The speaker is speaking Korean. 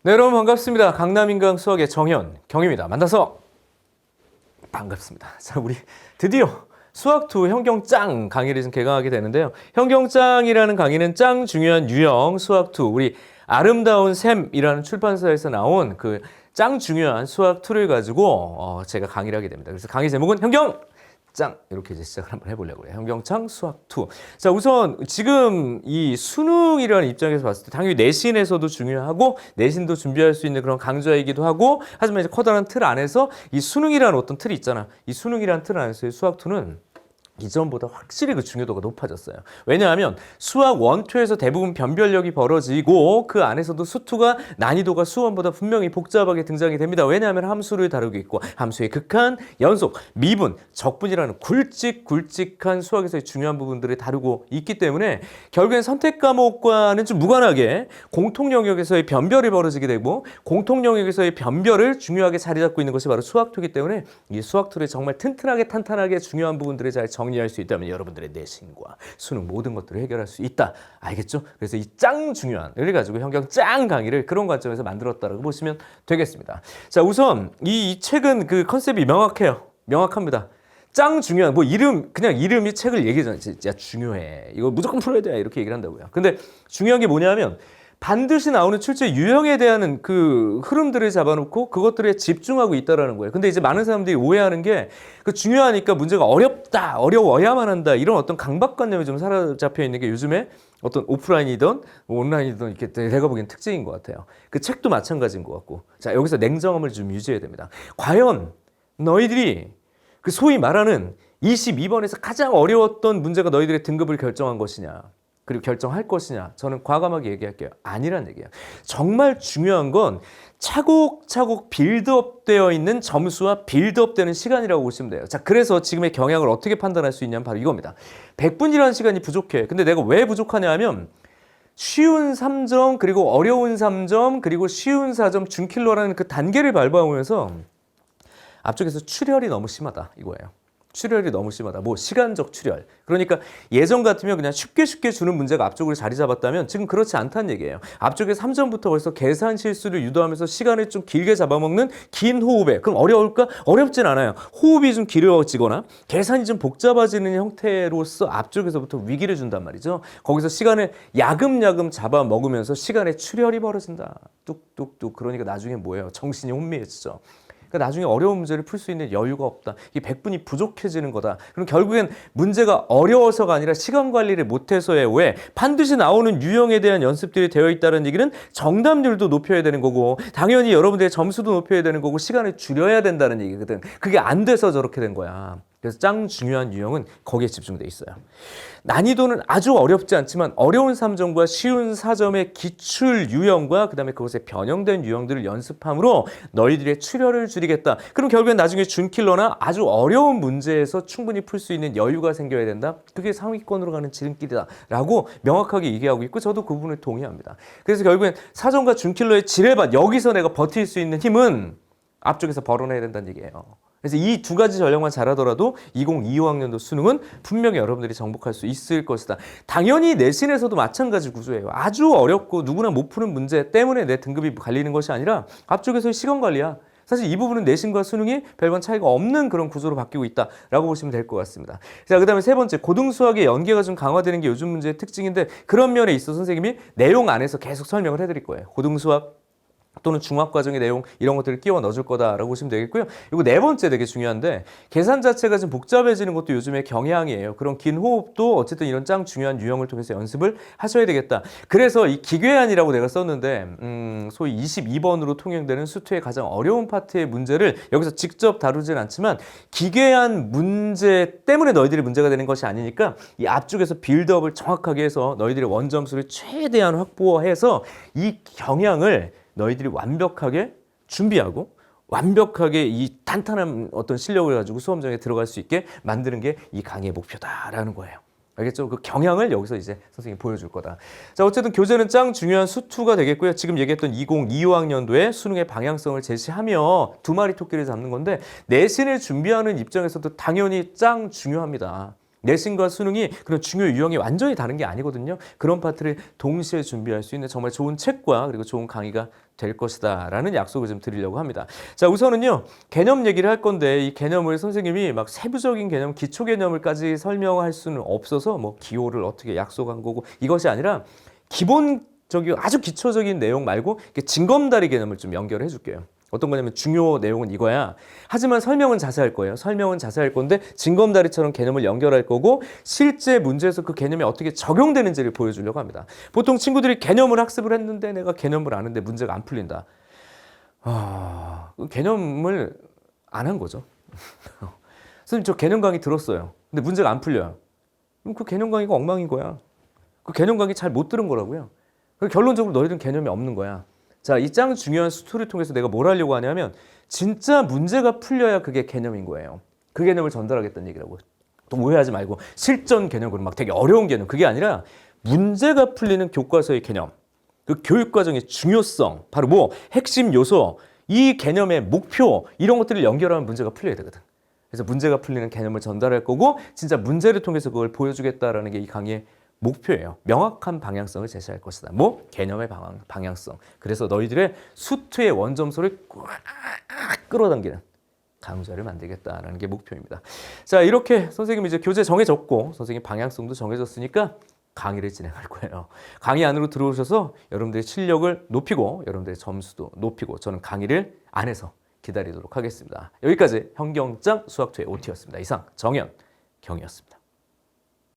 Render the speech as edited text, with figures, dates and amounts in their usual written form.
네, 여러분 반갑습니다. 강남인강 수학의 정현, 경입니다. 만나서 반갑습니다. 자, 우리 드디어 수학2 현경짱 강의를 좀 개강하게 되는데요. 현경짱이라는 강의는 짱 중요한 유형 수학2, 우리 아름다운 샘이라는 출판사에서 나온 그 짱 중요한 수학2를 가지고 제가 강의를 하게 됩니다. 그래서 강의 제목은 현경! 짱! 이렇게 이제 시작을 한번 해보려고 해요. 현경짱 수학2. 자, 우선 지금 이 수능이라는 입장에서 봤을 때 당연히 내신에서도 중요하고 내신도 준비할 수 있는 그런 강좌이기도 하고, 하지만 이제 커다란 틀 안에서 이 수능이라는 어떤 틀이 있잖아. 이 수능이라는 틀 안에서의 수학2는 이전보다 확실히 그 중요도가 높아졌어요. 왜냐하면 수학 1, 2에서 대부분 변별력이 벌어지고 그 안에서도 수2가 난이도가 수1보다 분명히 복잡하게 등장이 됩니다. 왜냐하면 함수를 다루고 있고 함수의 극한, 연속, 미분, 적분이라는 굵직굵직한 수학에서의 중요한 부분들을 다루고 있기 때문에 결국엔 선택 과목과는 좀 무관하게 공통 영역에서의 변별이 벌어지게 되고, 공통 영역에서의 변별을 중요하게 자리 잡고 있는 것이 바로 수학2이기 때문에 이 수학2를 정말 튼튼하게 탄탄하게 중요한 부분들을 잘 정리할 수 있다면 여러분들의 내신과 수능 모든 것들을 해결할 수 있다. 알겠죠? 그래서 이 짱 중요한 을 가지고 현경 짱 강의를 그런 관점에서 만들었다고 보시면 되겠습니다. 자, 우선 이 책은 그 컨셉이 명확해요. 명확합니다. 짱 중요한, 뭐 이름, 그냥 이름이 책을 얘기하잖아요. 진짜 중요해. 이거 무조건 풀어야 돼. 이렇게 얘기를 한다고요. 근데 중요한 게 뭐냐면 반드시 나오는 출제 유형에 대한 그 흐름들을 잡아놓고 그것들에 집중하고 있다라는 거예요. 근데 이제 많은 사람들이 오해하는 게 그 중요하니까 문제가 어렵다, 어려워야만 한다, 이런 어떤 강박관념이 좀 사로잡혀 있는 게 요즘에 어떤 오프라인이든 온라인이든 이렇게 내가 보기엔 특징인 것 같아요. 그 책도 마찬가지인 것 같고. 자, 여기서 냉정함을 좀 유지해야 됩니다. 과연 너희들이 그 소위 말하는 22번에서 가장 어려웠던 문제가 너희들의 등급을 결정한 것이냐, 그리고 결정할 것이냐, 저는 과감하게 얘기할게요. 아니란 얘기예요. 정말 중요한 건 차곡차곡 빌드업 되어 있는 점수와 빌드업 되는 시간이라고 보시면 돼요. 자, 그래서 지금의 경향을 어떻게 판단할 수 있냐면 바로 이겁니다. 100분이라는 시간이 부족해. 근데 내가 왜 부족하냐 하면 쉬운 3점, 그리고 어려운 3점, 그리고 쉬운 4점 준킬러라는 그 단계를 밟아오면서 앞쪽에서 출혈이 너무 심하다 이거예요. 출혈이 너무 심하다. 뭐 시간적 출혈. 그러니까 예전 같으면 그냥 쉽게 주는 문제가 앞쪽으로 자리 잡았다면 지금 그렇지 않다는 얘기예요. 앞쪽에 3점부터 벌써 계산 실수를 유도하면서 시간을 좀 길게 잡아먹는 긴 호흡에. 그럼 어려울까? 어렵진 않아요. 호흡이 좀 길어지거나 계산이 좀 복잡해지는 형태로서 앞쪽에서부터 위기를 준단 말이죠. 거기서 시간을 야금야금 잡아먹으면서 시간에 출혈이 벌어진다. 뚝뚝뚝. 그러니까 나중에 뭐예요? 정신이 혼미해지죠. 그러니까 나중에 어려운 문제를 풀 수 있는 여유가 없다. 이 100분이 부족해지는 거다. 그럼 결국엔 문제가 어려워서가 아니라 시간 관리를 못해서의 오해. 반드시 나오는 유형에 대한 연습들이 되어 있다는 얘기는 정답률도 높여야 되는 거고, 당연히 여러분들의 점수도 높여야 되는 거고, 시간을 줄여야 된다는 얘기거든. 그게 안 돼서 저렇게 된 거야. 그래서 짱 중요한 유형은 거기에 집중돼 있어요. 난이도는 아주 어렵지 않지만 어려운 3점과 쉬운 4점의 기출 유형과 그다음에 그것에 변형된 유형들을 연습함으로 너희들의 출혈을 줄이겠다. 그럼 결국엔 나중에 준킬러나 아주 어려운 문제에서 충분히 풀 수 있는 여유가 생겨야 된다. 그게 상위권으로 가는 지름길이다 라고 명확하게 얘기하고 있고, 저도 그 부분을 동의합니다. 그래서 결국엔 4점과 준킬러의 지뢰밭, 여기서 내가 버틸 수 있는 힘은 앞쪽에서 벌어내야 된다는 얘기예요. 그래서 이 두 가지 전략만 잘하더라도 2025학년도 수능은 분명히 여러분들이 정복할 수 있을 것이다. 당연히 내신에서도 마찬가지 구조예요. 아주 어렵고 누구나 못 푸는 문제 때문에 내 등급이 갈리는 것이 아니라 앞쪽에서의 시간 관리야. 사실 이 부분은 내신과 수능이 별반 차이가 없는 그런 구조로 바뀌고 있다라고 보시면 될 것 같습니다. 자, 그다음에 세 번째, 고등수학의 연계가 좀 강화되는 게 요즘 문제의 특징인데, 그런 면에 있어서 선생님이 내용 안에서 계속 설명을 해드릴 거예요. 고등수학 또는 중학과정의 내용, 이런 것들을 끼워 넣어줄 거다라고 보시면 되겠고요. 이거 네 번째 되게 중요한데, 계산 자체가 좀 복잡해지는 것도 요즘의 경향이에요. 그런 긴 호흡도 어쨌든 이런 짱 중요한 유형을 통해서 연습을 하셔야 되겠다. 그래서 이 기괴안이라고 내가 썼는데 소위 22번으로 통용되는 수투의 가장 어려운 파트의 문제를 여기서 직접 다루진 않지만, 기괴안 문제 때문에 너희들이 문제가 되는 것이 아니니까 이 앞쪽에서 빌드업을 정확하게 해서 너희들의 원점수를 최대한 확보해서 이 경향을 너희들이 완벽하게 준비하고 완벽하게 이 탄탄한 어떤 실력을 가지고 수험장에 들어갈 수 있게 만드는 게 이 강의의 목표다라는 거예요. 알겠죠? 그 경향을 여기서 이제 선생님이 보여줄 거다. 자, 어쨌든 교재는 짱 중요한 수2가 되겠고요. 지금 얘기했던 2025학년도에 수능의 방향성을 제시하며 두 마리 토끼를 잡는 건데, 내신을 준비하는 입장에서도 당연히 짱 중요합니다. 내신과 수능이 그런 중요 유형이 완전히 다른 게 아니거든요. 그런 파트를 동시에 준비할 수 있는 정말 좋은 책과 그리고 좋은 강의가 될 것이다 라는 약속을 좀 드리려고 합니다. 자, 우선은요, 개념 얘기를 할 건데 이 개념을 선생님이 막 세부적인 개념, 기초 개념을까지 설명할 수는 없어서 뭐 기호를 어떻게 약속한 거고 이것이 아니라 기본적인 아주 기초적인 내용 말고 징검다리 개념을 좀 연결해 줄게요. 어떤 거냐면 중요 내용은 이거야. 하지만 설명은 자세할 거예요. 설명은 자세할 건데 징검다리처럼 개념을 연결할 거고 실제 문제에서 그 개념이 어떻게 적용되는지를 보여주려고 합니다. 보통 친구들이 개념을 학습을 했는데 내가 개념을 아는데 문제가 안 풀린다. 그 개념을 안 한 거죠. 선생님 저 개념 강의 들었어요. 근데 문제가 안 풀려요. 그럼 그 개념 강의가 엉망인 거야. 그 개념 강의 잘 못 들은 거라고요. 결론적으로 너희들은 개념이 없는 거야. 자, 이 짱 중요한 스토리를 통해서 내가 뭘 하려고 하냐면 진짜 문제가 풀려야 그게 개념인 거예요. 그 개념을 전달하겠다는 얘기라고. 또 오해하지 말고 실전 개념으로 막 되게 어려운 개념 그게 아니라 문제가 풀리는 교과서의 개념 그 교육과정의 중요성 바로 뭐 핵심 요소 이 개념의 목표 이런 것들을 연결하면 문제가 풀려야 되거든. 그래서 문제가 풀리는 개념을 전달할 거고 진짜 문제를 통해서 그걸 보여주겠다라는 게 이 강의의 목표예요. 명확한 방향성을 제시할 것이다. 뭐? 개념의 방향성. 그래서 너희들의 수투의 원점소를 꽉 끌어당기는 강좌를 만들겠다라는 게 목표입니다. 자, 이렇게 선생님이 이제 교재 정해졌고 선생님 방향성도 정해졌으니까 강의를 진행할 거예요. 강의 안으로 들어오셔서 여러분들의 실력을 높이고 여러분들의 점수도 높이고 저는 강의를 안에서 기다리도록 하겠습니다. 여기까지 현경짱 수학2의 OT였습니다. 이상 정현, 경이었습니다.